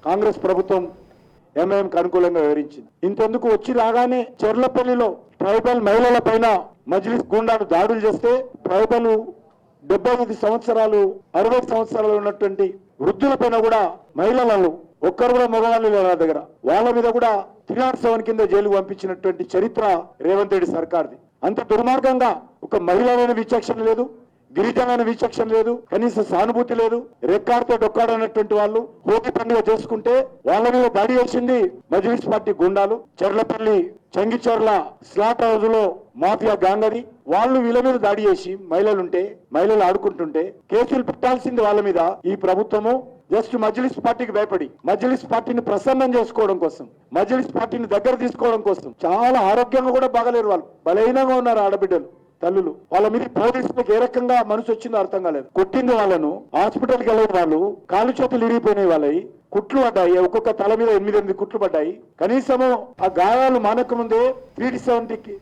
కాంగ్రెస్ ప్రభుత్వం ఎంఐఎంకి అనుకూలంగా వివరించింది. ఇంతెందుకు వచ్చి రాగానే చెర్లపల్లిలో ట్రైబల్ మహిళల పైన మజ్లిస్ గుండాలు దాడులు చేస్తే ట్రైబల్ 75 సంవత్సరాలు 60 సంవత్సరాలు ఉన్నటువంటి వృద్ధుల పైన కూడా మహిళలను ఒక్కరు కూడా మగవాళ్ళు లేరు దగ్గర వాళ్ళ మీద కూడా 307 కింద జైలు పంపించినటువంటి చరిత్ర రేవంత్ రెడ్డి సర్కార్ది. అంత దుర్మార్గంగా ఒక మహిళలైన విచక్షణ లేదు, గిరిజనైన విచక్షణ లేదు, కనీస సానుభూతి లేదు. రెక్కాడితే డొక్కాడనటువంటి వాళ్ళు హోలీ పండుగ చేసుకుంటే వాళ్ళ మీద దాడి చేసింది మజ్లిస్ పార్టీ గుండాలు. చెర్లపల్లి చంగిచర్ల స్లాట్ హౌస్ లో మాఫియా గ్యాంగ్ అది. వాళ్ళు వీళ్ళ మీద దాడి చేసి మహిళలు ఆడుకుంటుంటే కేసులు పెట్టాల్సింది వాళ్ళ మీద. ఈ ప్రభుత్వము జస్ట్ మజ్లిస్ పార్టీకి భయపడి మజ్లిస్ పార్టీని ప్రసన్నం చేసుకోవడం కోసం, మజ్లిస్ పార్టీని దగ్గర తీసుకోవడం కోసం చాలా ఆరోగ్యంగా కూడా బాగలేరు వాళ్ళు, బలహీనంగా ఉన్నారు ఆడబిడ్డలు, తల్లులు. వాళ్ళ మీద పోలీసులకు ఏ రకంగా మనసు వచ్చిందో అర్థం కాలేదు. కొట్టింది వాళ్ళను, హాస్పిటల్కి వెళ్ళిన వాళ్ళు కాలు చేతులు ఇరిగిపోయినాయి, వాళ్ళవి కుట్లు పడ్డాయి, ఒక్కొక్క తల మీద 8 కుట్లు పడ్డాయి. కనీసము ఆ గాయాలు మానక ముందే 370